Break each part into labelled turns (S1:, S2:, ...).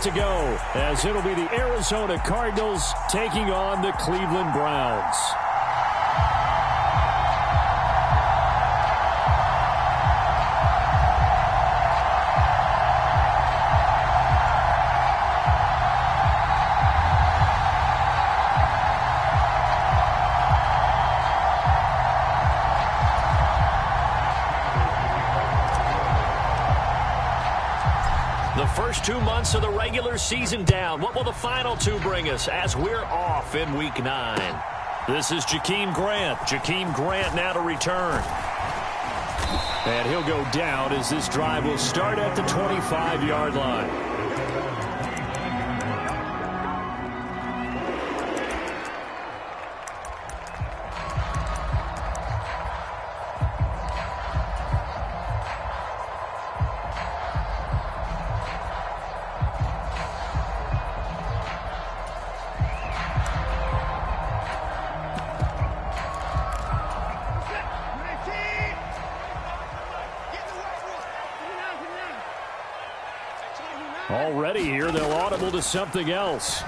S1: to go, as it'll be the Arizona Cardinals taking on the Cleveland Browns.
S2: The first 2 months of the regular season down. What will the final 2 bring us as we're off in Week 9? This is Jakeem Grant. Jakeem Grant now to return. And he'll go down as this drive will start at the 25-yard line. Already here, they'll audible to something else.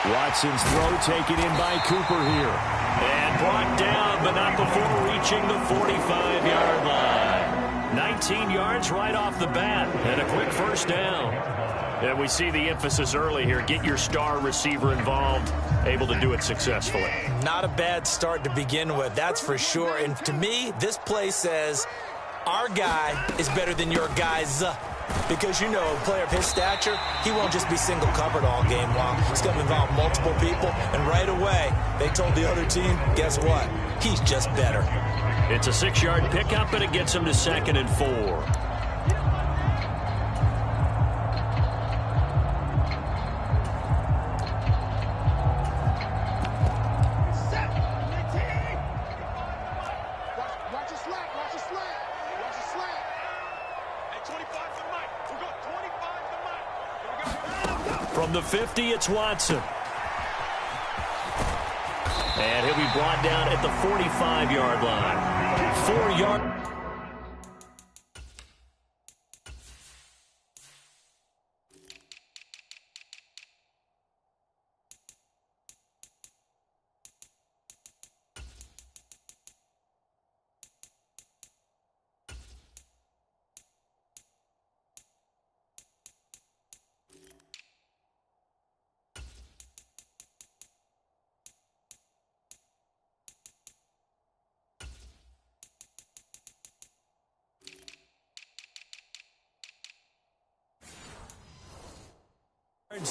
S2: Watson's throw taken in by Cooper here. And brought down, but not before reaching the 45-yard line. 19 yards right off the bat, and a quick first down. And we see the emphasis early here. Get your star receiver involved, able to do it successfully.
S3: Not a bad start to begin with, that's for sure. And to me, this play says our guy is better than your guys. Because, you know, a player of his stature, he won't just be single covered all game long. He's going to involve multiple people, and right away, they told the other team, guess what? He's just better.
S2: It's a 6-yard pickup, and it gets him to 2nd and 4. From the 50, it's Watson. And he'll be brought down at the 45-yard line. 4-yard.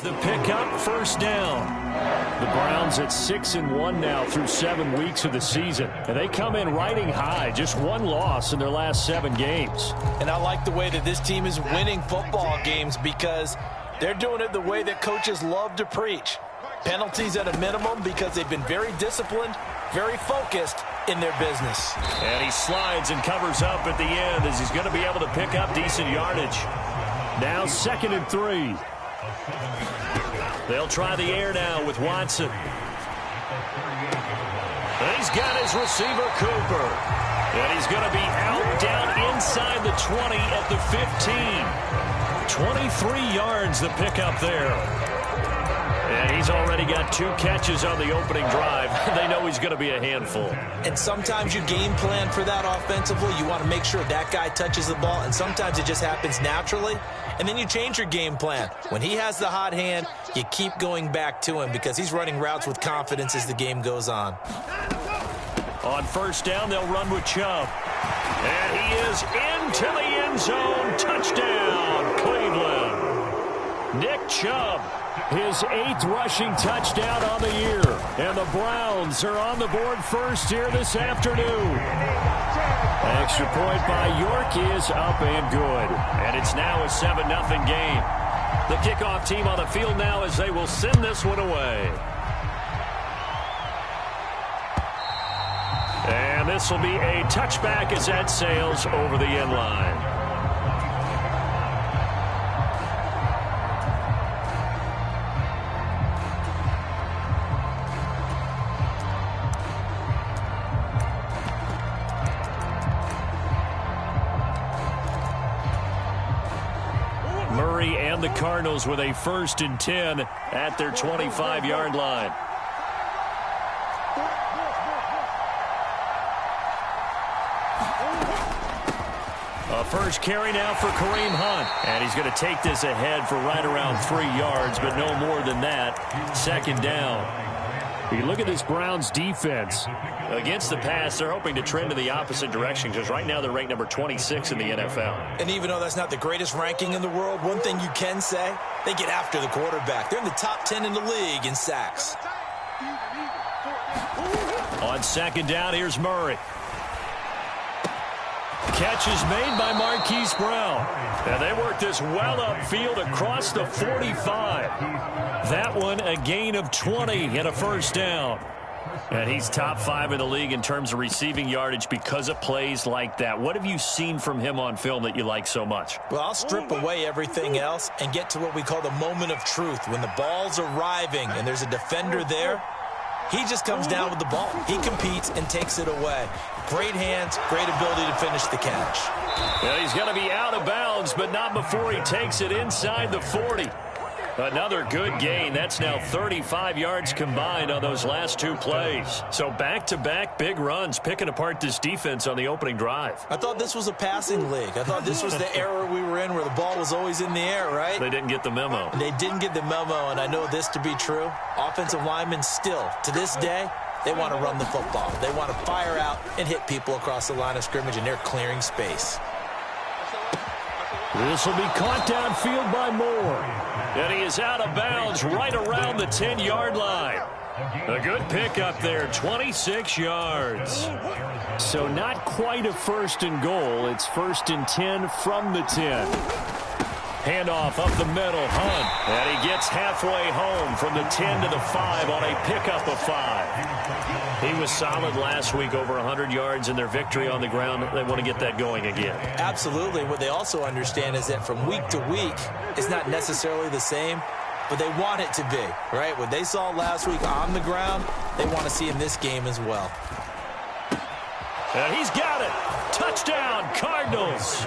S2: The pickup, first down. The Browns at 6-1 now through 7 weeks of the season. And they come in riding high, just 1 loss in their last 7 games.
S3: And I like the way that this team is winning football games because they're doing it the way that coaches love to preach. Penalties at a minimum because they've been very disciplined, very focused in their business.
S2: And he slides and covers up at the end as he's going to be able to pick up decent yardage.
S1: Now 2nd and 3.
S2: They'll try the air now with Watson. And he's got his receiver, Cooper. And he's going to be out down inside the 20 at the 15. 23 yards the pickup there. And he's already got 2 catches on the opening drive. They know he's going to be a handful.
S3: And sometimes you game plan for that offensively. You want to make sure that guy touches the ball. And sometimes it just happens naturally. And then you change your game plan. When he has the hot hand, you keep going back to him because he's running routes with confidence as the game goes on.
S2: On first down, they'll run with Chubb. And he is into the end zone. Touchdown, Cleveland. Nick Chubb.
S1: His 8th rushing touchdown on the year. And the Browns are on the board first here this afternoon. Extra point by York is up and good.
S2: And it's now a 7-0 game. The kickoff team on the field now as they will send this one away. And this will be a touchback as that sails over the end line.
S1: Missouri and the Cardinals with a 1st and 10 at their 25-yard line. A first carry now for Kareem Hunt. And he's going to take this ahead for right around 3 yards, but no more than that. 2nd down. You look at this Browns defense. Against the pass, they're hoping to trend in the opposite direction because right now they're ranked number 26 in the NFL.
S3: And even though that's not the greatest ranking in the world, one thing you can say, they get after the quarterback. They're in the top 10 in the league in sacks.
S1: On 2nd down, here's Murray. Catch is made by Marquise Brown. And they work this well upfield across the 45. That one a gain of 20 and a 1st down. And he's top 5 in the league in terms of receiving yardage because of plays like that. What have you seen from him on film that you like so much?
S3: Well, I'll strip away everything else and get to what we call the moment of truth. When the ball's arriving and there's a defender there, he just comes down with the ball. He competes and takes it away. Great hands, great ability to finish the catch.
S1: Well, he's going to be out of bounds, but not before he takes it inside the 40. Another good gain. That's now 35 yards combined on those last 2 plays. So back-to-back big runs, picking apart this defense on the opening drive.
S3: I thought this was a passing league. I thought this was the era we were in where the ball was always in the air, right?
S1: They didn't get the memo.
S3: They didn't get the memo, and I know this to be true. Offensive linemen still, to this day, they want to run the football. They want to fire out and hit people across the line of scrimmage, and they're clearing space.
S1: This will be caught downfield by Moore. And he is out of bounds right around the 10-yard line. A good pickup there, 26 yards. So not quite a 1st and goal. It's 1st and 10 from the 10. Handoff up the middle, Hunt. And he gets halfway home from the 10 to the 5 on a pickup of 5. He was solid last week, over 100 yards in their victory on the ground. They want to get that going again.
S3: Absolutely. What they also understand is that from week to week, it's not necessarily the same, but they want it to be, right? What they saw last week on the ground, they want to see in this game as well.
S1: And he's got it. Touchdown, Cardinals.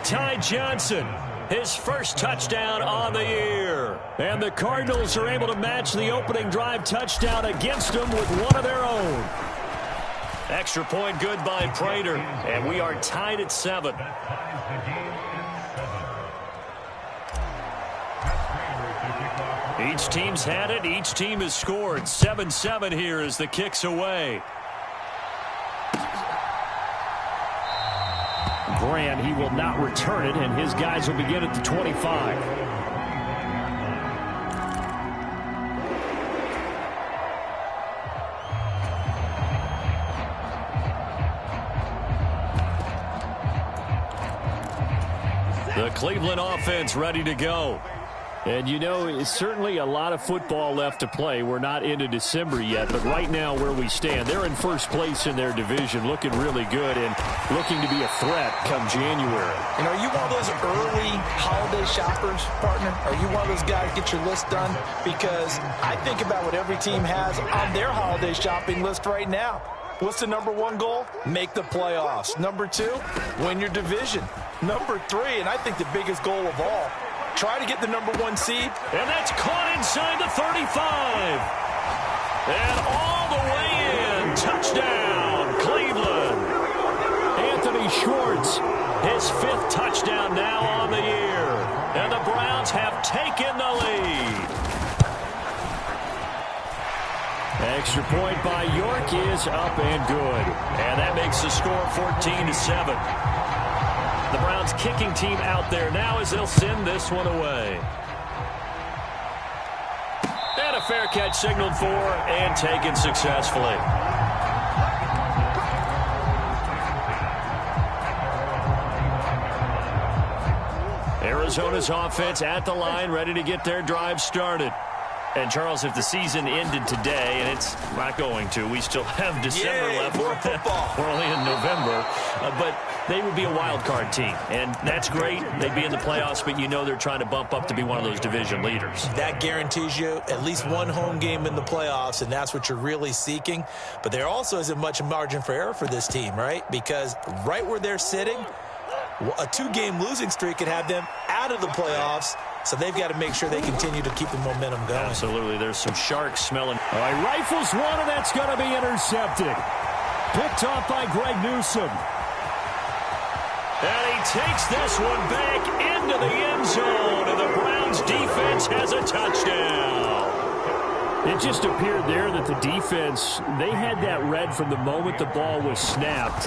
S1: Ty Johnson, his 1st touchdown on the year. And the Cardinals are able to match the opening drive touchdown against them with one of their own. Extra point good by Prater, and we are tied at 7. Each team's had it. Each team has scored. 7-7 here as the kick's away. Grant, he will not return it, and his guys will begin at the 25. The Cleveland offense ready to go. And, you know, it's certainly a lot of football left to play. We're not into December yet, but right now where we stand, they're in 1st place in their division, looking really good and looking to be a threat come January.
S3: And are you one of those early holiday shoppers, partner? Are you one of those guys get your list done? Because I think about what every team has on their holiday shopping list right now. What's the number 1 goal? Make the playoffs. Number 2, win your division. Number 3, and I think the biggest goal of all, try to get the number 1 seed.
S1: And that's caught inside the 35. And all the way in. Touchdown, Cleveland. Anthony Schwartz, his 5th touchdown now on the year. And the Browns have taken the lead. Extra point by York is up and good. And that makes the score 14-7. The Browns kicking team out there now as they'll send this one away. And a fair catch signaled for and taken successfully. Arizona's offense at the line, ready to get their drive started. And, Charles, if the season ended today, and it's not going to, we still have December left.
S3: More football.
S1: We're only in November. But they would be a wild card team, and that's great. They'd be in the playoffs, but you know they're trying to bump up to be one of those division leaders.
S3: That guarantees you at least 1 home game in the playoffs, and that's what you're really seeking. But there also isn't much margin for error for this team, right? Because right where they're sitting, A 2-game losing streak could have them out of the playoffs, so they've got to make sure they continue to keep the momentum going.
S2: Absolutely. There's some sharks smelling.
S1: All right, rifles one, and that's going to be intercepted. Picked off by Greg Newsome.
S2: And he takes this one back into the end zone, and the Browns defense has a touchdown.
S1: It just appeared there that the defense, they had that read from the moment the ball was snapped.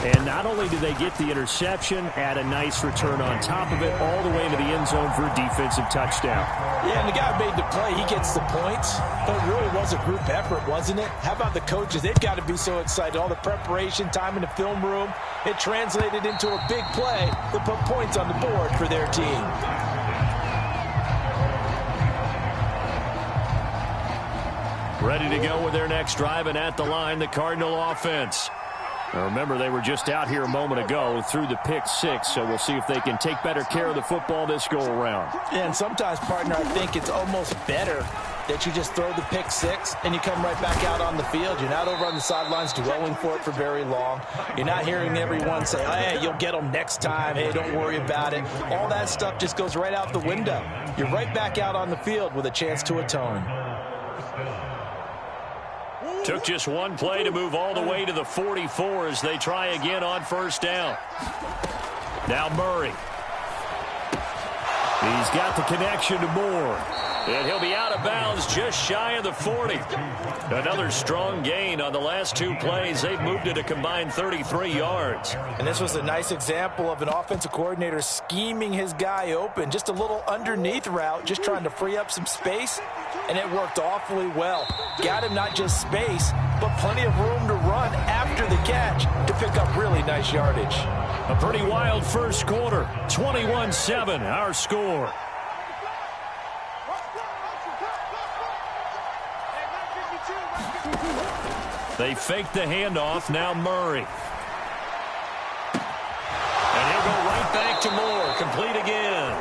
S1: And not only did they get the interception, add a nice return on top of it, all the way into the end zone for a defensive touchdown.
S3: Yeah, and the guy made the play. He gets the points. But it really was a group effort, wasn't it? How about the coaches? They've got to be so excited. All the preparation, time in the film room, it translated into a big play that put points on the board for their team.
S2: Ready to go with their next drive, and at the line, the Cardinal offense.
S1: Now remember, they were just out here a moment ago through the pick six, so we'll see if they can take better care of the football this go-around.
S3: Yeah, and sometimes, partner, I think it's almost better that you just throw the pick six and you come right back out on the field. You're not over on the sidelines dwelling for it for very long. You're not hearing everyone say, hey, you'll get them next time. Hey, don't worry about it. All that stuff just goes right out the window. You're right back out on the field with a chance to atone.
S2: Took just one play to move all the way to the 44 as they try again on first down. Now Murray.
S1: He's got the connection to Moore.
S2: And he'll be out of bounds just shy of the 40. Another strong gain on the last two plays. They've moved it a combined 33 yards.
S3: And this was a nice example of an offensive coordinator scheming his guy open. Just a little underneath route, just trying to free up some space. And it worked awfully well. Got him not just space, but plenty of room to run after the catch to pick up really nice yardage.
S1: A pretty wild first quarter. 21-7, our score.
S2: They fake the handoff. Now Murray. And he'll go right back to Moore. Complete again.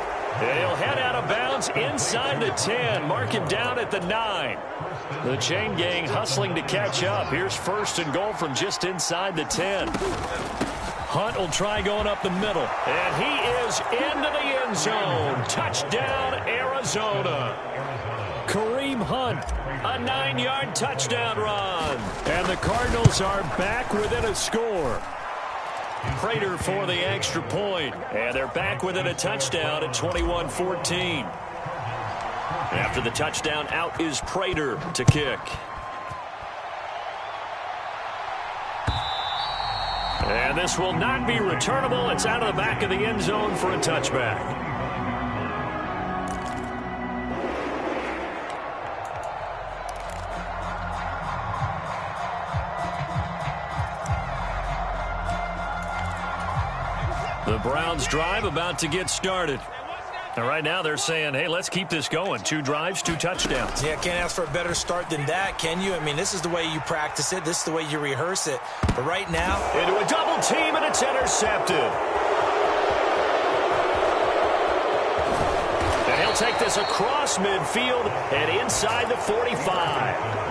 S2: And he'll head out of bounds inside the 10. Mark him down at the 9. The chain gang hustling to catch up. Here's first and goal from just inside the 10. Hunt will try going up the middle. And he is into the end zone. Touchdown, Arizona.
S1: Kareem Hunt,
S2: a 9-yard touchdown run.
S1: And the Cardinals are back within a score.
S2: Prater for the extra point. And they're back within a touchdown at 21-14. After the touchdown, out is Prater to kick. And this will not be returnable. It's out of the back of the end zone for a touchback. The Browns drive about to get started. And right now they're saying, hey, let's keep this going. 2 drives, 2 touchdowns.
S3: Yeah, can't ask for a better start than that, can you? I mean, this is the way you practice it. This is the way you rehearse it. But right now,
S2: into a double team, and it's intercepted. And he'll take this across midfield and inside the 45.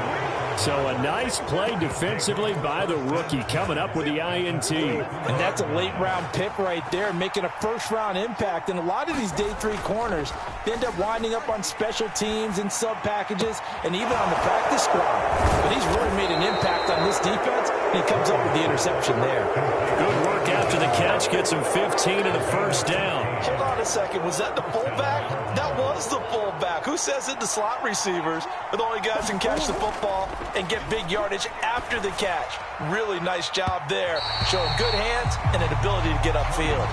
S1: So a nice play defensively by the rookie coming up with the INT.
S3: And that's a late-round pick right there, making a first-round impact. And a lot of these day 3 corners, they end up winding up on special teams and sub-packages and even on the practice squad. But he's really made an impact on this defense, and he comes up with the interception there.
S2: Good work after the catch, gets him 15 and a first down.
S3: Hold on a second, was that the fullback? That was the fullback. Who says it? The slot receivers are the only guys who can catch the football and get big yardage after the catch. Really nice job there, showing good hands and an ability to get upfield.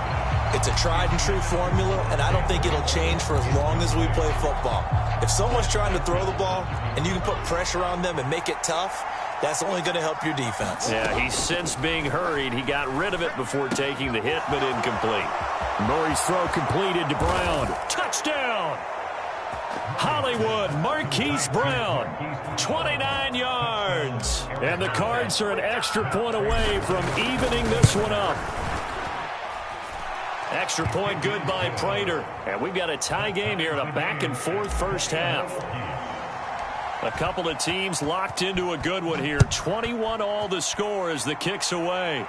S3: It's a tried and true formula, and I don't think it'll change for as long as we play football. If someone's trying to throw the ball and you can put pressure on them and make it tough, that's only going to help your defense.
S2: Yeah, he's since being hurried. He got rid of it before taking the hit, but incomplete.
S1: Murray's throw completed to Brown.
S2: Touchdown! Hollywood, Marquise Brown, 29 yards.
S1: And the Cards are an extra point away from evening this one up.
S2: Extra point good by Prater. And we've got a tie game here in a back-and-forth first half. A couple of teams locked into a good one here. 21 all the score as the kick's away.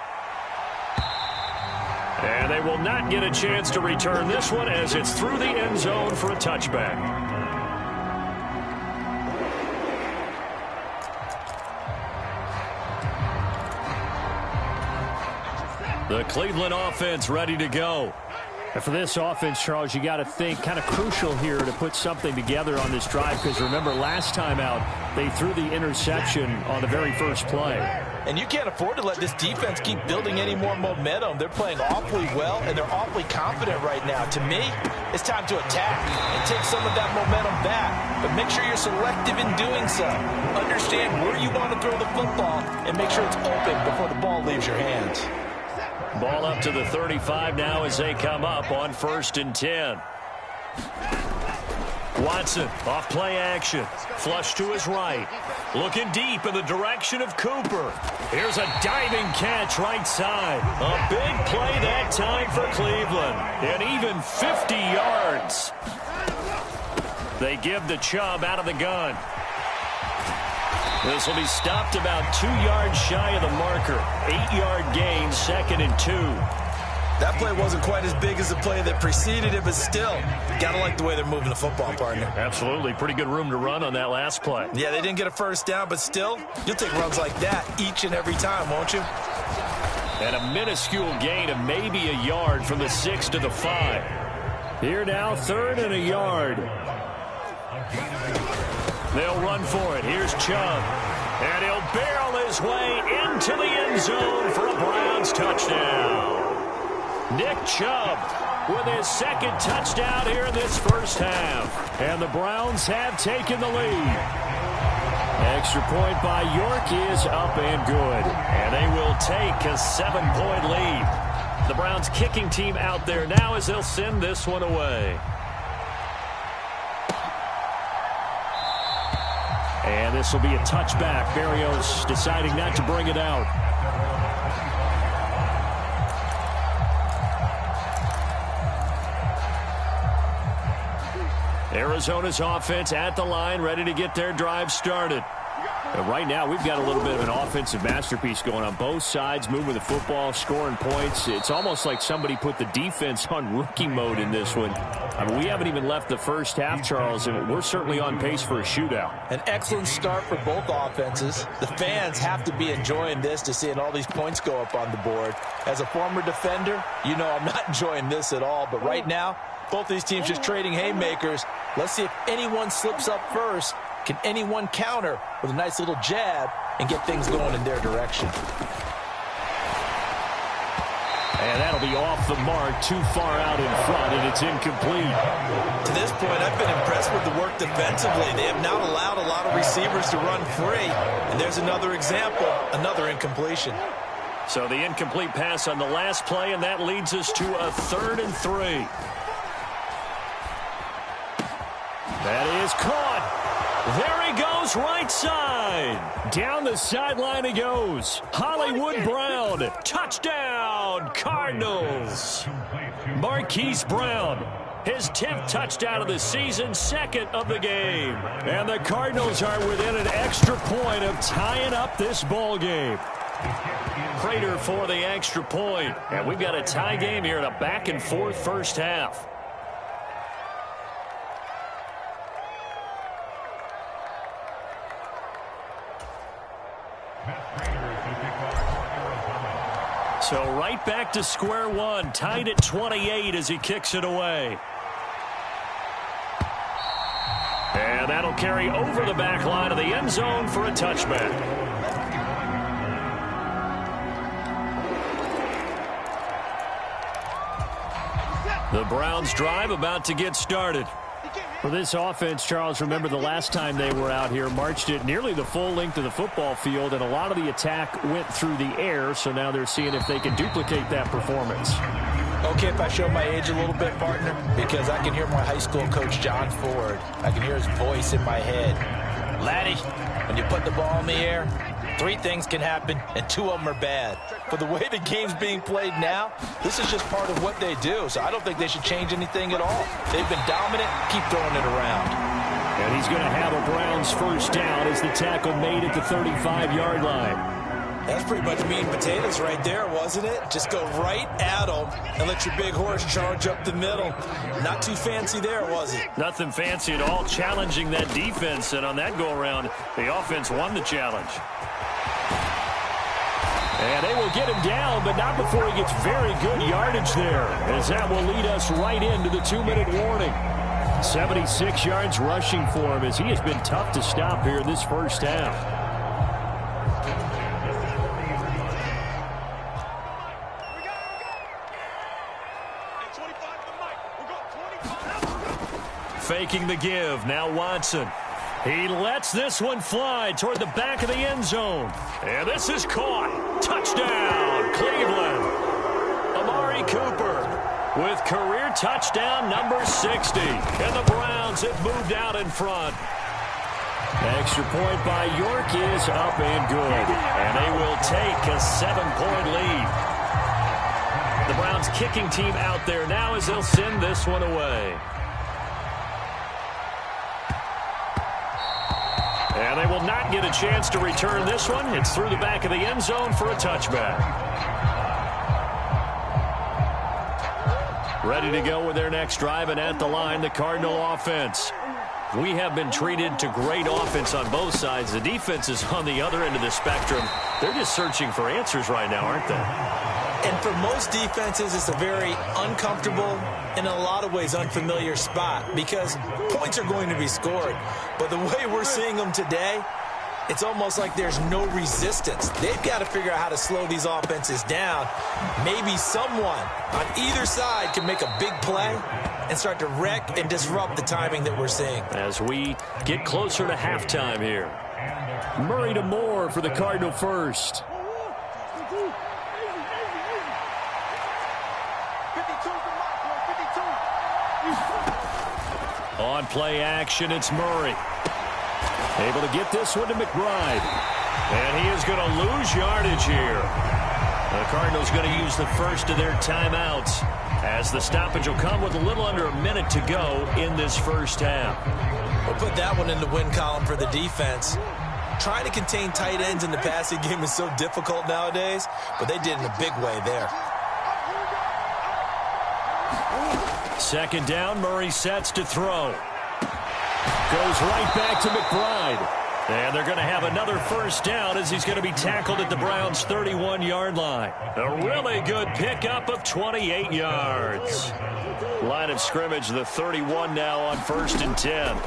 S1: And they will not get a chance to return this one as it's through the end zone for a touchback. The Cleveland offense ready to go.
S2: And for this offense, Charles, you got to think kind of crucial here to put something together on this drive, because remember last time out they threw the interception on the very first play.
S3: And you can't afford to let this defense keep building any more momentum. They're playing awfully well, and they're awfully confident right now. To me, it's time to attack and take some of that momentum back. But make sure you're selective in doing so. Understand where you want to throw the football and make sure it's open before the ball leaves your hands.
S1: Ball up to the 35 now as they come up on 1st and 10. Watson off play action. Flush to his right. Looking deep in the direction of Cooper. Here's a diving catch right side. A big play that time for Cleveland. And even 50 yards. They give the Chubb out of the gun. This will be stopped about 2 yards shy of the marker. 8-yard gain, 2nd and 2.
S3: That play wasn't quite as big as the play that preceded it, but still, got to like the way they're moving the football, partner.
S1: Absolutely. Pretty good room to run on that last play.
S3: Yeah, they didn't get a first down, but still, you'll take runs like that each and every time, won't you?
S1: And a minuscule gain of maybe a yard from the 6 to the 5.
S2: Here now, 3rd and a yard.
S1: They'll run for it. Here's Chubb. And he'll barrel his way into the end zone for a Browns touchdown. Nick Chubb with his 2nd touchdown here in this first half.
S2: And the Browns have taken the lead. Extra point by York is up and good.
S1: And they will take a 7-point lead. The Browns kicking team out there now as they'll send this one away.
S2: And this will be a touchback. Berrios deciding not to bring it out.
S1: Arizona's offense at the line, ready to get their drive started.
S2: Right now, we've got a little bit of an offensive masterpiece going on both sides, moving the football, scoring points. It's almost like somebody put the defense on rookie mode in this one. I mean, we haven't even left the first half, Charles, and we're certainly on pace for a shootout.
S3: An excellent start for both offenses. The fans have to be enjoying this to seeing all these points go up on the board. As a former defender, you know I'm not enjoying this at all. But right now, both these teams just trading haymakers. Let's see if anyone slips up first. Can anyone counter with a nice little jab and get things going in their direction?
S2: And that'll be off the mark, too far out in front, and it's incomplete.
S3: To this point, I've been impressed with the work defensively. They have not allowed a lot of receivers to run free. And there's another example, another incompletion.
S1: So the incomplete pass on the last play, and that leads us to a 3rd and 3.
S2: That is caught.
S1: There he goes, right side.
S2: Down the sideline he goes. Hollywood Brown.
S1: Touchdown, Cardinals. Marquise Brown, his 10th touchdown of the season, 2nd of the game.
S2: And the Cardinals are within an extra point of tying up this ball game.
S1: Prater for the extra point. And we've got a tie game here in a back-and-forth first half. So right back to square one, tied at 28 as he kicks it away. And that'll carry over the back line of the end zone for a touchback. The Browns drive about to get started.
S2: For this offense, Charles, remember the last time they were out here, marched it nearly the full length of the football field, and a lot of the attack went through the air, so now they're seeing if they can duplicate that performance.
S3: Okay, if I show my age a little bit, partner, because I can hear my high school coach, John Ford. I can hear his voice in my head. Laddie, when you put the ball in the air, 3 things can happen, and 2 of them are bad. For the way the game's being played now, this is just part of what they do, so I don't think they should change anything at all. They've been dominant. Keep throwing it around.
S2: And he's going to have a Browns first down as the tackle made at the 35-yard line.
S3: That's pretty much meat and potatoes right there, wasn't it? Just go right at them and let your big horse charge up the middle. Not too fancy there, was it?
S2: Nothing fancy at all, challenging that defense. And on that go-around, the offense won the challenge.
S1: And they will get him down, but not before he gets very good yardage there, as that will lead us right into the 2-minute warning. 76 yards rushing for him, as he has been tough to stop here in this first half.
S2: Faking the give. Now Watson. He lets this one fly toward the back of the end zone. And this is caught. Touchdown, Cleveland. Amari Cooper with career touchdown number 60. And the Browns have moved out in front.
S1: Extra point by York is up and good.
S2: And they will take a 7-point lead. The Browns kicking team out there now as they'll send this one away. And they will not get a chance to return this one. It's through the back of the end zone for a touchback. Ready to go with their next drive, and at the line, the Cardinal offense. We have been treated to great offense on both sides. The defense is on the other end of the spectrum. They're just searching for answers right now, aren't they?
S3: And for most defenses, it's a very uncomfortable, in a lot of ways, unfamiliar spot because points are going to be scored. But the way we're seeing them today, it's almost like there's no resistance. They've got to figure out how to slow these offenses down. Maybe someone on either side can make a big play and start to wreck and disrupt the timing that we're seeing.
S2: As we get closer to halftime here.
S1: Murray to Moore for the Cardinal first.
S2: On play action, it's Murray.
S1: Able to get this one to McBride.
S2: And he is going to lose yardage here. The Cardinals going to use the first of their timeouts as the stoppage will come with a little under a minute to go in this first half.
S3: We'll put that one in the win column for the defense. Trying to contain tight ends in the passing game is so difficult nowadays, but they did in a big way there.
S2: Second down, Murray sets to throw.
S1: Goes right back to McBride.
S2: And they're going to have another first down as he's going to be tackled at the Browns' 31-yard line. A really good pickup of 28 yards. Line of scrimmage, the 31 now on 1st and 10.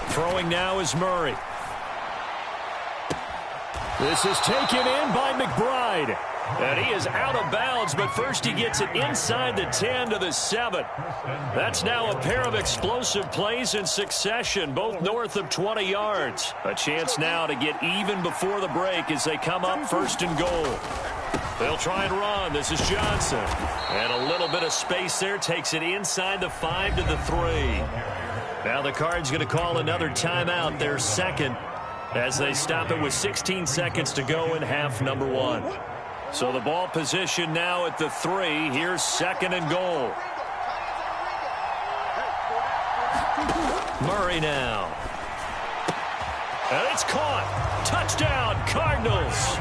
S2: Throwing now is Murray.
S1: This is taken in by McBride.
S2: And he is out of bounds, but first he gets it inside the 10 to the 7. That's now a pair of explosive plays in succession, both north of 20 yards. A chance now to get even before the break as they come up 1st and goal. They'll try and run. This is Johnson. And a little bit of space there, takes it inside the 5 to the 3. Now the Cards going to call another timeout, their second, as they stop it with 16 seconds to go in half number 1. So the ball position now at the 3. Here's 2nd and goal. Murray now. And it's caught. Touchdown, Cardinals.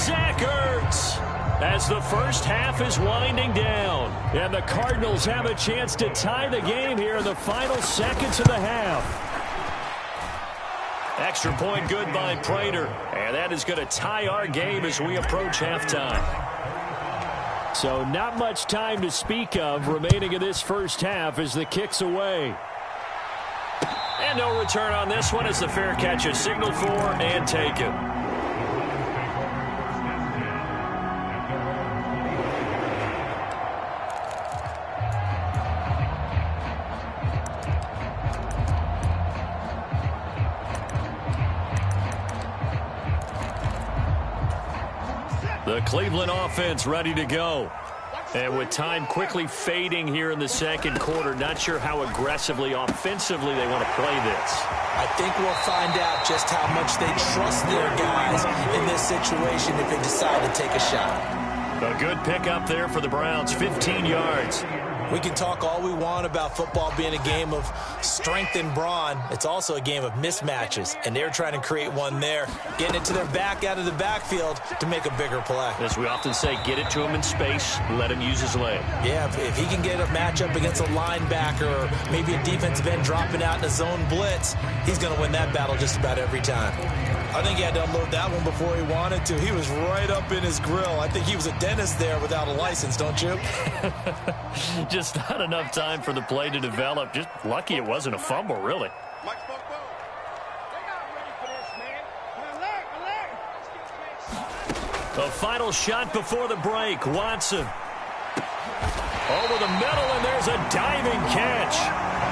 S2: Zach Ertz. As the first half is winding down.
S1: And the Cardinals have a chance to tie the game here in the final seconds of the half.
S2: Extra point good by Prater. And that is going to tie our game as we approach halftime.
S1: So not much time to speak of remaining in this first half as the kick's away.
S2: And no return on this one as the fair catch is signaled for and taken. The Cleveland offense ready to go. And with time quickly fading here in the second quarter, not sure how aggressively, offensively they want to play this.
S3: I think we'll find out just how much they trust their guys in this situation if they decide to take a shot.
S2: A good pickup there for the Browns, 15 yards.
S3: We can talk all we want about football being a game of strength and brawn. It's also a game of mismatches, and they're trying to create one there, getting it to their back out of the backfield to make a bigger play.
S2: As we often say, get it to him in space, let him use his leg.
S3: Yeah, if he can get a matchup against a linebacker or maybe a defensive end dropping out in a zone blitz, he's going to win that battle just about every time. I think he had to unload that one before he wanted to. He was right up in his grill. I think he was a dentist there without a license, don't you?
S2: Just not enough time for the play to develop. Just lucky it wasn't a fumble, really. The final shot before the break. Watson. Over the middle, and there's a diving catch.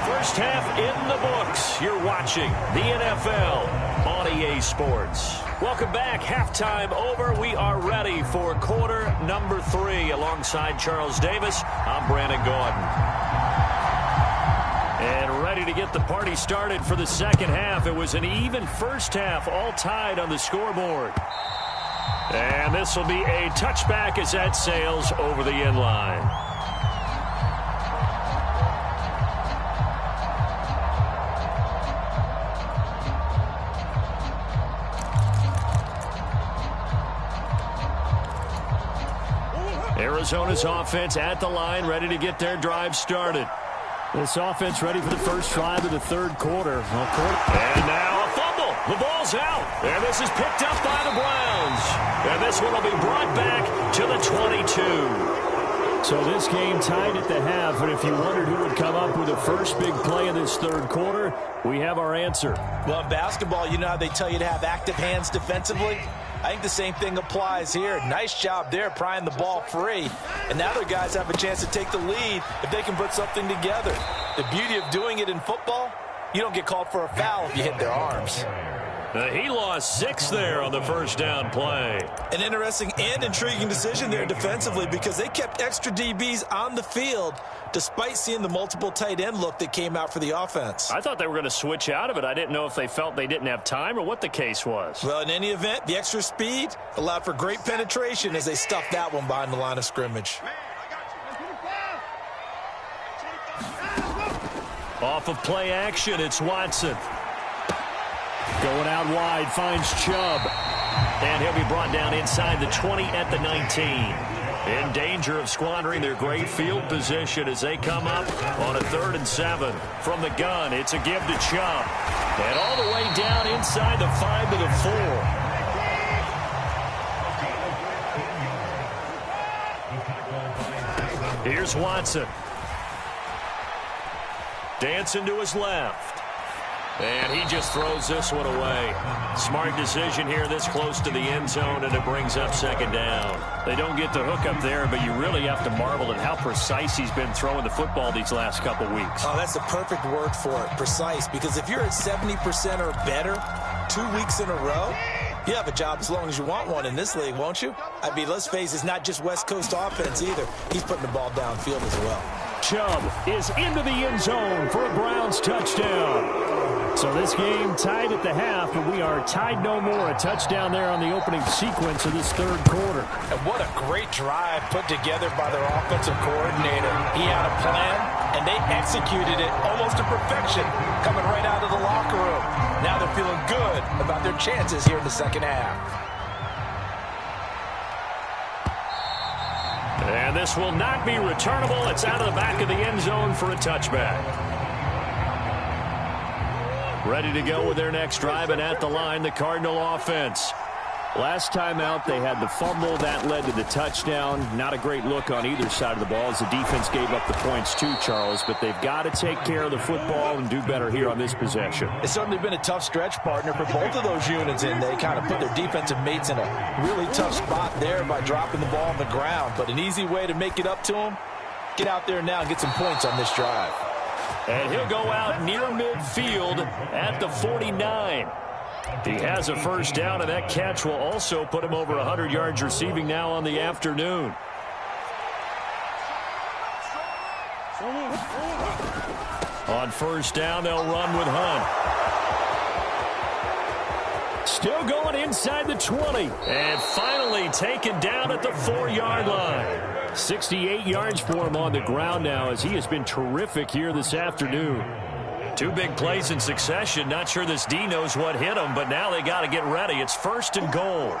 S2: First half in the books. You're watching the NFL on EA Sports. Welcome back. Halftime over. We are ready for quarter number 3. Alongside Charles Davis, I'm Brandon Gordon. And ready to get the party started for the second half. It was an even first half, all tied on the scoreboard. And this will be a touchback as that sails over the end line. Arizona's offense at the line, ready to get their drive started.
S1: This offense ready for the first drive of the third quarter.
S2: And now a fumble. The ball's out. And this is picked up by the Browns. And this one will be brought back to the 22.
S1: So this game tied at the half, and if you wondered who would come up with the first big play of this third quarter, we have our answer.
S3: Well, in basketball, you know how they tell you to have active hands defensively? I think the same thing applies here. Nice job there prying the ball free. And now their guys have a chance to take the lead if they can put something together. The beauty of doing it in football, you don't get called for a foul if you hit their arms.
S2: He lost 6 there on the first down play.
S3: An interesting and intriguing decision there defensively because they kept extra DBs on the field despite seeing the multiple tight end look that came out for the offense.
S2: I thought they were going to switch out of it. I didn't know if they felt they didn't have time or what the case was.
S3: Well, in any event, the extra speed allowed for great penetration as they stuffed that one behind the line of scrimmage.
S2: Off of play action, it's Watson.
S1: Going out wide, finds Chubb.
S2: And he'll be brought down inside the 20 at the 19. In danger of squandering their great field position as they come up on a 3rd and 7. From the gun, it's a give to Chubb. And all the way down inside the 5 to the 4. Here's Watson. Dancing to his left. And he just throws this one away. Smart decision here this close to the end zone, and it brings up second down. They don't get the hook up there, but you really have to marvel at how precise he's been throwing the football these last couple weeks.
S3: Oh, that's the perfect word for it, precise, because if you're at 70% or better 2 weeks in a row, you have a job as long as you want one in this league, won't you? I mean, let's face it, it's not just West Coast offense either. He's putting the ball downfield as well.
S1: Chubb is into the end zone for a Browns touchdown. So this game tied at the half, but we are tied no more. A touchdown there on the opening sequence of this third quarter.
S3: And what a great drive put together by their offensive coordinator. He had a plan, and they executed it almost to perfection, coming right out of the locker room. Now they're feeling good about their chances here in the second half.
S2: And this will not be returnable. It's out of the back of the end zone for a touchback. Ready to go with their next drive, and at the line, the Cardinal offense. Last time out, they had the fumble. That led to the touchdown. Not a great look on either side of the ball as the defense gave up the points too, Charles. But they've got to take care of the football and do better here on this possession.
S3: It's certainly been a tough stretch, partner, for both of those units, and they kind of put their defensive mates in a really tough spot there by dropping the ball on the ground. But an easy way to make it up to them, get out there now and get some points on this drive.
S2: And he'll go out near midfield at the 49. He has a first down, and that catch will also put him over 100 yards receiving now on the afternoon. On first down, they'll run with Hunt. Still going inside the 20. And finally taken down at the 4-yard line.
S1: 68 yards for him on the ground now, as he has been terrific here this afternoon.
S2: 2 big plays in succession. Not sure this D knows what hit him, but now they got to get ready. It's 1st and goal.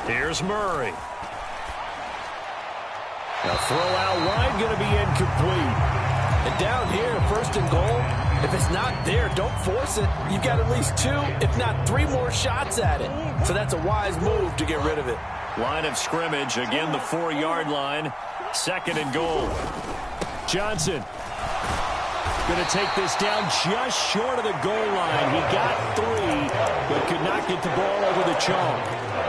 S2: Here's Murray.
S1: A throw out wide, going to be incomplete.
S3: And down here, 1st and goal, if it's not there, don't force it. You've got at least 2, if not 3 more shots at it. So that's a wise move to get rid of it.
S2: Line of scrimmage, again the 4-yard line. 2nd and goal.
S1: Johnson going to take this down just short of the goal line. He got 3, but could not get the ball over the chalk.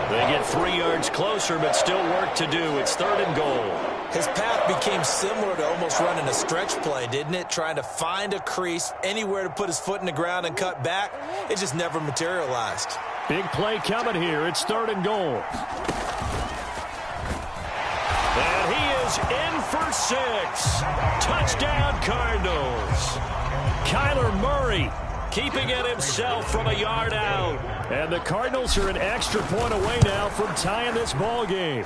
S2: They get 3 yards closer, but still work to do. It's 3rd and goal.
S3: His path became similar to almost running a stretch play, didn't it? Trying to find a crease, anywhere to put his foot in the ground and cut back. It just never materialized.
S1: Big play coming here. It's 3rd and goal.
S2: And he is in for 6. Touchdown, Cardinals. Kyler Murray keeping it himself from a yard out.
S1: And the Cardinals are an extra point away now from tying this ball game.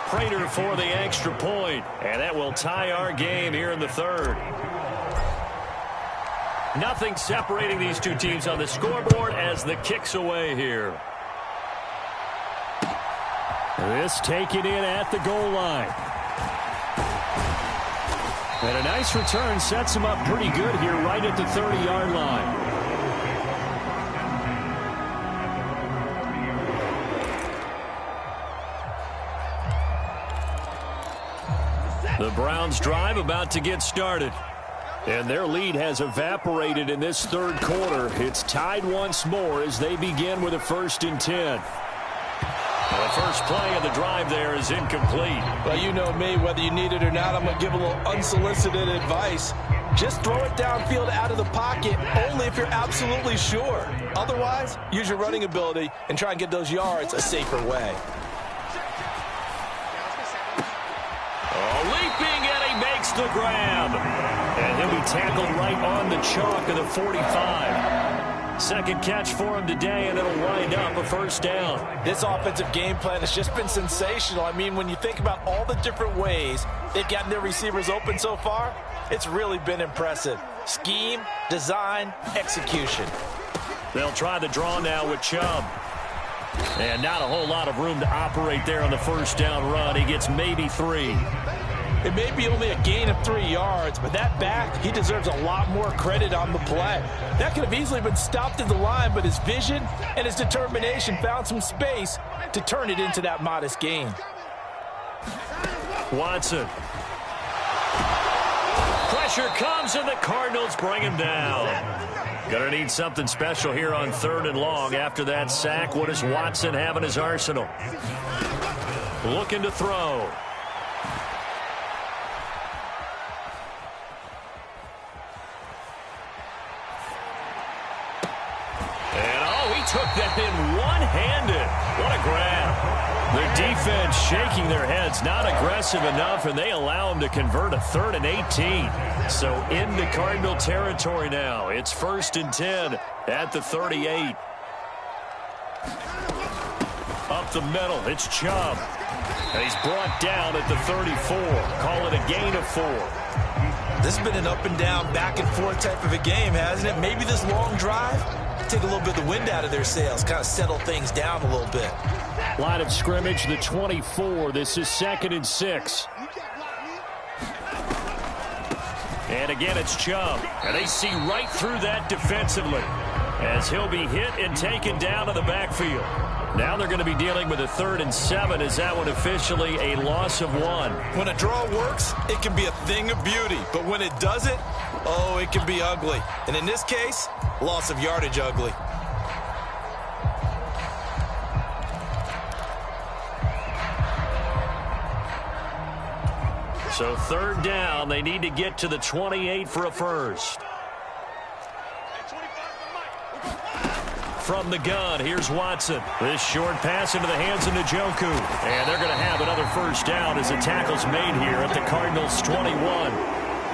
S2: Prater for the extra point, and that will tie our game here in the 3rd. Nothing separating these 2 teams on the scoreboard as the kick's away here.
S1: This taken in at the goal line. And a nice return sets him up pretty good here right at the 30-yard line.
S2: The Browns drive about to get started.
S1: And their lead has evaporated in this 3rd quarter. It's tied once more as they begin with a 1st and 10.
S2: The first play of the drive there is incomplete.
S3: Well, you know me, whether you need it or not, I'm going to give a little unsolicited advice. Just throw it downfield out of the pocket, only if you're absolutely sure. Otherwise, use your running ability and try and get those yards a safer way.
S2: Leaping, and he makes the grab.
S1: And he'll be tackled right on the chalk of the 45.
S2: 2nd catch for him today, and it'll wind up a 1st down.
S3: This offensive game plan has just been sensational. I mean, when you think about all the different ways they've gotten their receivers open so far, it's really been impressive. Scheme, design, execution.
S2: They'll try the draw now with Chubb. And not a whole lot of room to operate there on the 1st down run. He gets maybe 3.
S3: It may be only a gain of 3 yards, but that back, he deserves a lot more credit on the play. That could have easily been stopped at the line, but his vision and his determination found some space to turn it into that modest gain.
S2: Watson. Pressure comes, and the Cardinals bring him down. Gonna need something special here on 3rd and long. After that sack, what does Watson have in his arsenal? Looking to throw. Took that in one-handed. What a grab. The defense shaking their heads, not aggressive enough, and they allow him to convert a 3rd and 18. So into Cardinal territory now. It's 1st and 10 at the 38. Up the middle, it's Chubb. And he's brought down at the 34. Call it a gain of 4.
S3: This has been an up-and-down, back-and-forth type of a game, hasn't it? Maybe this long drive, take a little bit of the wind out of their sails, kind of settle things down a little bit.
S1: Line of scrimmage, the 24. This is 2nd and 6.
S2: And again, it's Chubb. And they see right through that defensively as he'll be hit and taken down to the backfield. Now they're going to be dealing with a 3rd and 7. Is that one officially a loss of 1?
S3: When a draw works, it can be a thing of beauty. But when it doesn't, oh, it can be ugly. And in this case, loss of yardage ugly.
S2: So 3rd down, they need to get to the 28 for a first. From the gun, here's Watson. This short pass into the hands of Njoku. And they're going to have another 1st down as the tackle's made here at the Cardinals' 21.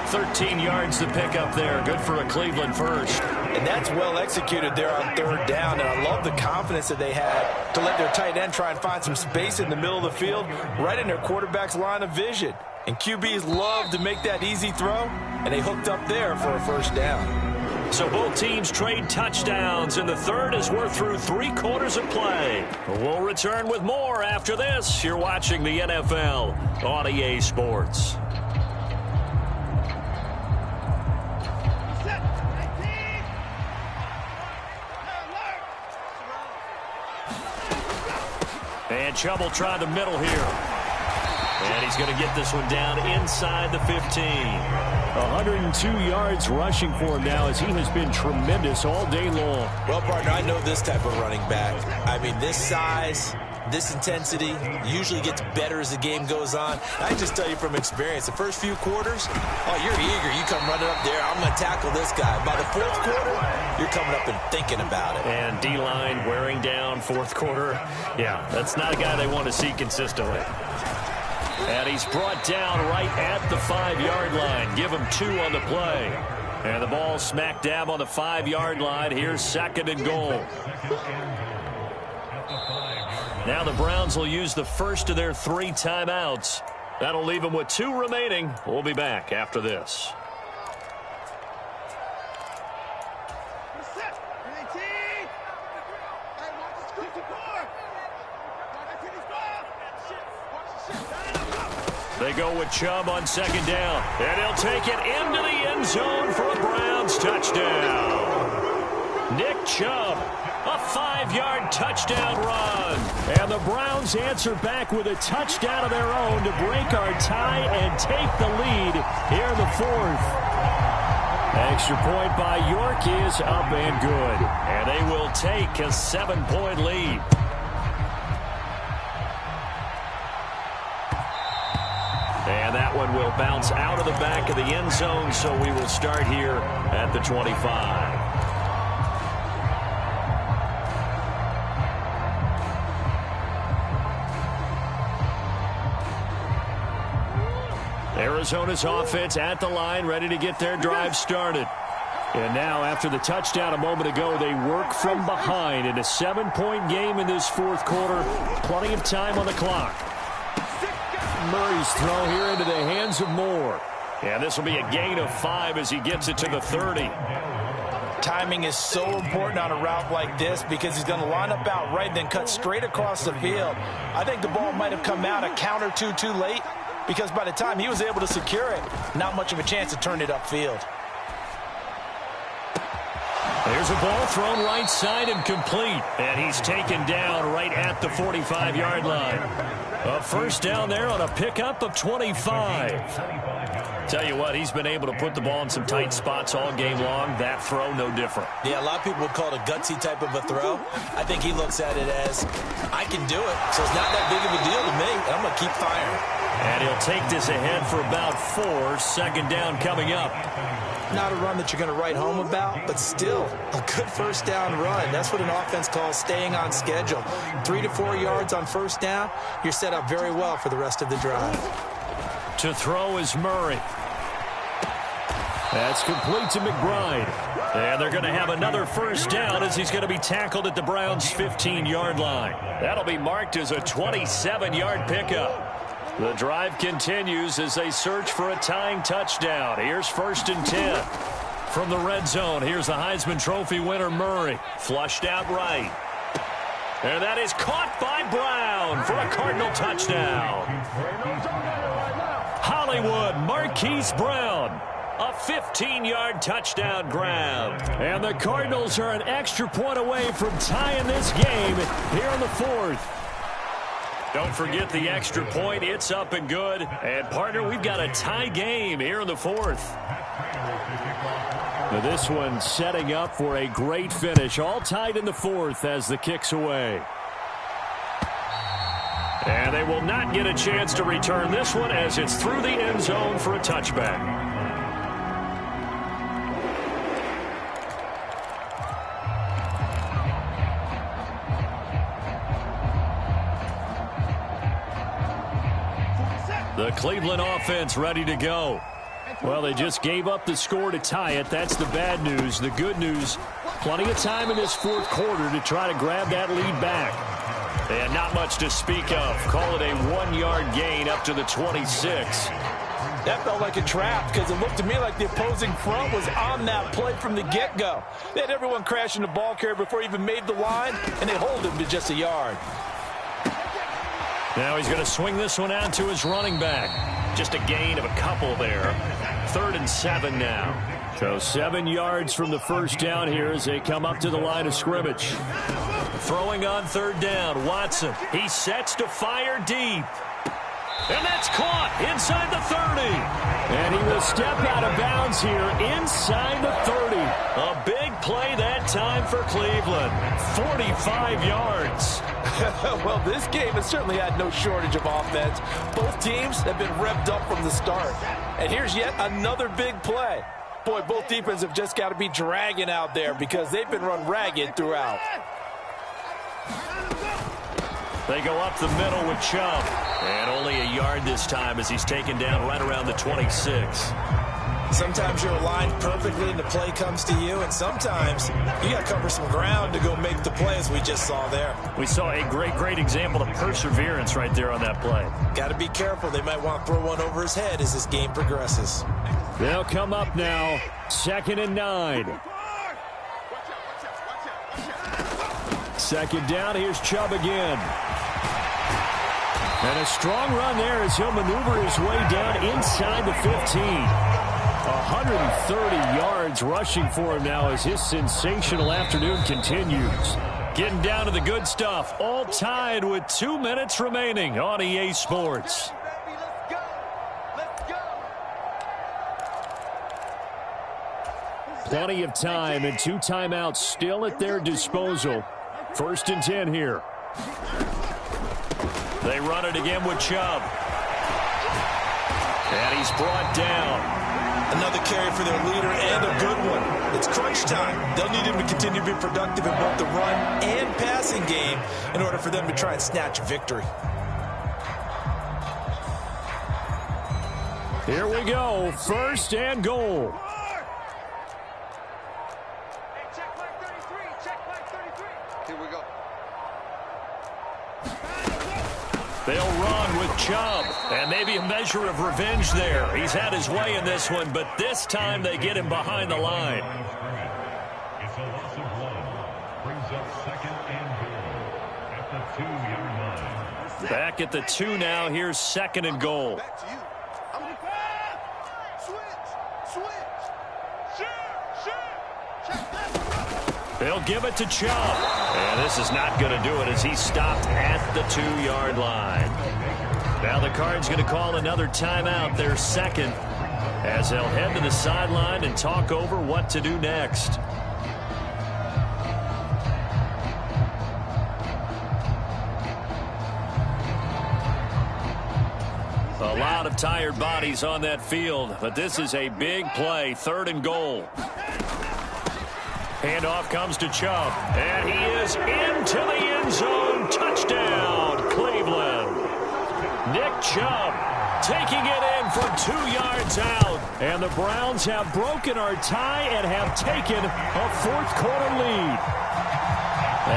S2: 13 yards to pick up there. Good for a Cleveland first.
S3: And that's well executed there on third down. And I love the confidence that they had to let their tight end try and find some space in the middle of the field, right in their quarterback's line of vision. And QBs love to make that easy throw, and they hooked up there for a first down.
S2: So both teams trade touchdowns in the third as we're through 3 quarters of play. We'll return with more after this. You're watching the NFL on EA Sports. And Chubb will try the middle here. And he's going to get this one down inside the 15.
S1: 102 yards rushing for him now as he has been tremendous all day long.
S3: Well, partner, I know this type of running back. I mean, this size, this intensity usually gets better as the game goes on. I can just tell you from experience, the first few quarters, oh, you're eager. You come running up there, I'm going to tackle this guy. By the fourth quarter, you're coming up and thinking about it.
S2: And D-line wearing down fourth quarter. Yeah, that's not a guy they want to see consistently. And he's brought down right at the 5-yard line. Give him 2 on the play. And the ball smack dab on the 5-yard line. Here's 2nd and goal. Now the Browns will use the first of their 3 timeouts. That'll leave them with 2 remaining. We'll be back after this. They go with Chubb on 2nd down. And he'll take it into the end zone for a Browns touchdown. Nick Chubb, a 5-yard touchdown run.
S1: And the Browns answer back with a touchdown of their own to break our tie and take the lead here in the 4th. Extra point by York is up and good.
S2: And they will take a 7-point lead. And that one will bounce out of the back of the end zone, so we will start here at the 25.
S1: Arizona's offense at the line, ready to get their drive started. And now, after the touchdown a moment ago, they work from behind in a 7-point game in this 4th quarter. Plenty of time on the clock. Murray's throw here into the hands of Moore.
S2: And this will be a gain of 5 as he gets it to the 30.
S3: Timing is so important on a route like this because he's going to line up out right and then cut straight across the field. I think the ball might have come out a count or two too late because by the time he was able to secure it, not much of a chance to turn it upfield.
S2: There's a ball thrown right side and complete. And he's taken down right at the 45-yard line. A first down there on a pickup of 25. Tell you what, he's been able to put the ball in some tight spots all game long. That throw, no different.
S3: Yeah, a lot of people would call it a gutsy type of a throw. I think he looks at it as, I can do it, so it's not that big of a deal to me, and I'm going to keep firing.
S2: And he'll take this ahead for about 4. 2nd down coming up.
S3: Not a run that you're going to write home about, but still a good first down run. That's what an offense calls staying on schedule. 3 to 4 yards on first down, you're set up very well for the rest of the drive.
S2: To throw is Murray.
S1: That's complete to McBride.
S2: And they're going to have another first down as he's going to be tackled at the Browns' 15-yard line. That'll be marked as a 27-yard pickup. The drive continues as they search for a tying touchdown. Here's 1st and 10. From the red zone, here's the Heisman Trophy winner, Murray. Flushed out right. And that is caught by Brown for a Cardinal touchdown. Hollywood Marquise Brown. A 15-yard touchdown grab.
S1: And the Cardinals are an extra point away from tying this game here in the 4th.
S2: Don't forget the extra point. It's up and good. And, partner, we've got a tie game here in the 4th.
S1: Now this one setting up for a great finish. All tied in the 4th as the kick's away.
S2: And they will not get a chance to return this one as it's through the end zone for a touchback. The Cleveland offense ready to go.
S1: Well, they just gave up the score to tie it. That's the bad news. The good news, plenty of time in this fourth quarter to try to grab that lead back. And not much to speak of. Call it a 1-yard gain up to the 26.
S3: That felt like a trap because it looked to me like the opposing front was on that play from the get-go. They had everyone crashing the ball carrier before he even made the line, and they hold him to just a yard.
S1: Now he's going to swing this one out to his running back. Just a gain of a couple there. 3rd and 7 now. So 7 yards from the first down here as they come up to the line of scrimmage. Throwing on 3rd down, Watson. He sets to fire deep. And that's caught inside the 30. And he will step out of bounds here inside the 30. A big play that time for Cleveland. 45 yards.
S3: Well, this game has certainly had no shortage of offense. Both teams have been revved up from the start. And here's yet another big play. Boy, both defenses have just got to be dragging out there because they've been run ragged throughout.
S1: They go up the middle with Chubb. And only a yard this time as he's taken down right around the 26.
S3: Sometimes you're aligned perfectly and the play comes to you, and sometimes you got to cover some ground to go make the play, as we just saw there.
S1: We saw a great example of perseverance right there on that play.
S3: Got to be careful. They might want to throw one over his head as this game progresses.
S1: They'll come up now, 2nd and 9. 2nd down, here's Chubb again. And a strong run there as he'll maneuver his way down inside the 15. 130 yards rushing for him now as his sensational afternoon continues. Getting down to the good stuff, all tied with 2 minutes remaining on EA Sports. Plenty of time and 2 timeouts still at their disposal. 1st and 10 here. They run it again with Chubb. And he's brought down.
S3: Another carry for their leader and a good one. It's crunch time. They'll need him to continue to be productive in both the run and passing game in order for them to try and snatch a victory.
S1: Here we go. 1st and goal. They'll run with Chubb, and maybe a measure of revenge there. He's had his way in this one, but this time they get him behind the line.
S4: It's a loss of 1. Brings up 2nd and goal at the 2-yard line.
S1: Back at the 2 now. Here's 2nd and goal.
S5: Back to you.
S1: They'll give it to Chubb. And this is not going to do it as he's stopped at the 2-yard line. Now the Cards going to call another timeout, their 2nd, as they'll head to the sideline and talk over what to do next. A lot of tired bodies on that field, but this is a big play, 3rd and goal. Handoff comes to Chubb, and he is into the end zone. Touchdown, Cleveland. Nick Chubb taking it in from 2 yards out. And the Browns have broken our tie and have taken a 4th quarter lead.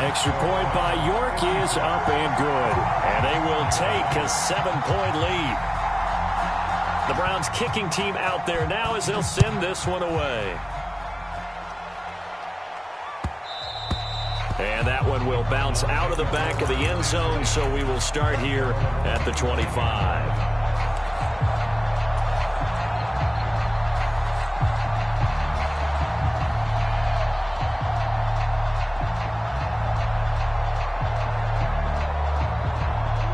S1: Extra point by York is up and good. And they will take a 7-point lead. The Browns kicking team out there now as they'll send this one away. And that one will bounce out of the back of the end zone, so we will start here at the 25.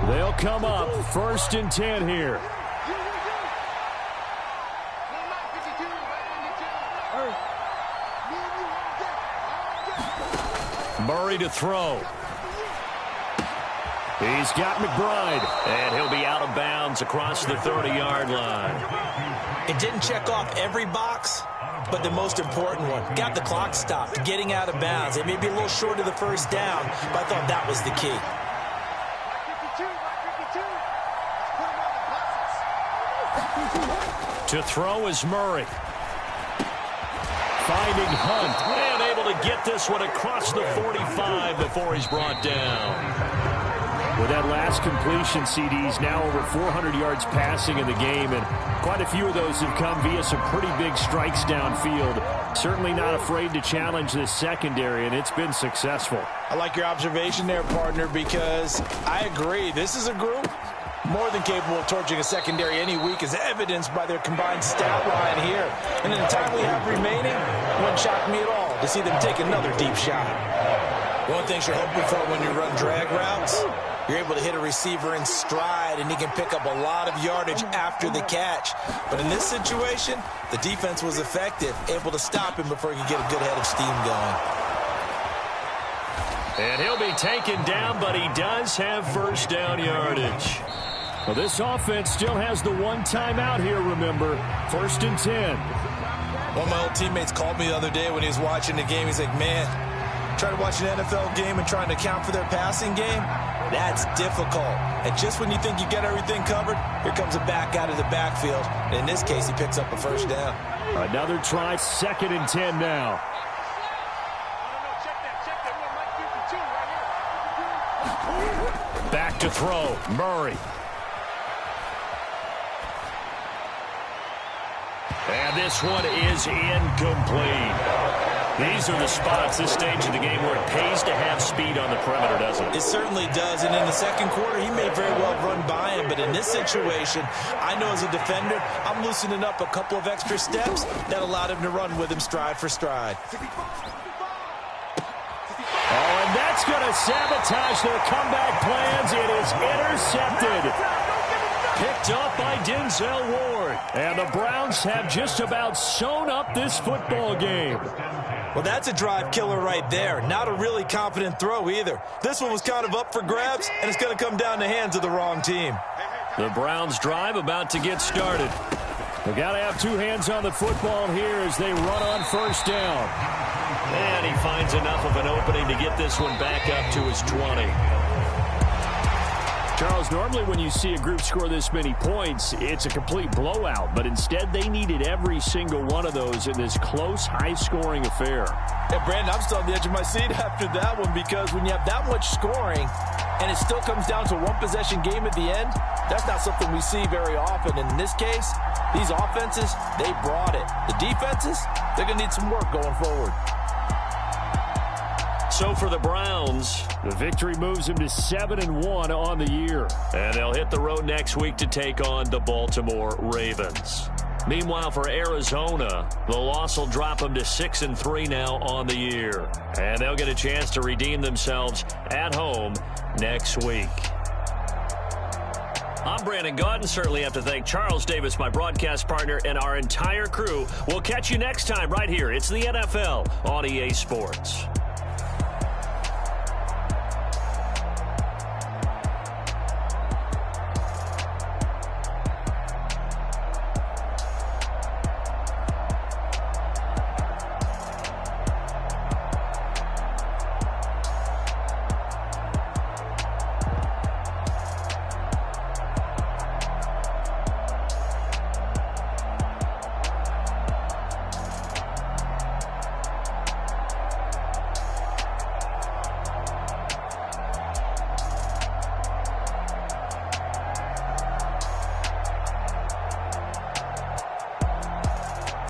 S1: They'll come up 1st and 10 here. Murray to throw. He's got McBride, and he'll be out of bounds across the 30-yard line.
S3: It didn't check off every box, but the most important one. Got the clock stopped, getting out of bounds. It may be a little short of the 1st down, but I thought that was the key.
S1: To throw is Murray. Finding Hunt. And able to get this one across the 45 before he's brought down. With that last completion, CD's now over 400 yards passing in the game, and quite a few of those have come via some pretty big strikes downfield. Certainly not afraid to challenge this secondary, and it's been successful.
S3: I like your observation there, partner, because I agree. This is a group more than capable of torching a secondary any week, as evidenced by their combined stat line here. And in the time we have remaining, it wouldn't shock me at all to see them take another deep shot. One thing you're hoping for when you run drag routes, you're able to hit a receiver in stride, and he can pick up a lot of yardage after the catch. But in this situation, the defense was effective, able to stop him before he could get a good head of steam going.
S1: And he'll be taken down, but he does have first down yardage. Well, this offense still has the one timeout here, remember. 1st and 10.
S3: One of my old teammates called me the other day when he was watching the game. He's like, man, trying to watch an NFL game and trying to account for their passing game, that's difficult. And just when you think you get everything covered, here comes a back out of the backfield. And in this case, he picks up a first down.
S1: Another try, 2nd and 10 now. Back to throw, Murray. And this one is incomplete. These are the spots, this stage of the game, where it pays to have speed on the perimeter, doesn't it?
S3: It certainly does, and in the second quarter, he may very well run by him, but in this situation, I know as a defender, I'm loosening up a couple of extra steps that allowed him to run with him stride for stride.
S1: Oh, and that's going to sabotage their comeback plans. It is intercepted. Picked up by Denzel Ward. And the Browns have just about sewn up this football game.
S3: Well, that's a drive killer right there. Not a really confident throw either. This one was kind of up for grabs, and it's going to come down the hands of the wrong team.
S1: The Browns drive about to get started. They've got to have two hands on the football here as they run on first down. And he finds enough of an opening to get this one back up to his 20. Charles, normally when you see a group score this many points, it's a complete blowout. But instead, they needed every single one of those in this close, high-scoring affair.
S3: Yeah, Brandon, I'm still on the edge of my seat after that one, because when you have that much scoring and it still comes down to a one-possession game at the end, that's not something we see very often. And in this case, these offenses, they brought it. The defenses, they're going to need some work going forward.
S1: So for the Browns, the victory moves them to 7-1 on the year. And they'll hit the road next week to take on the Baltimore Ravens. Meanwhile, for Arizona, the loss will drop them to 6-3 now on the year. And they'll get a chance to redeem themselves at home next week. I'm Brandon Gaudin. Certainly have to thank Charles Davis, my broadcast partner, and our entire crew. We'll catch you next time right here. It's the NFL on EA Sports.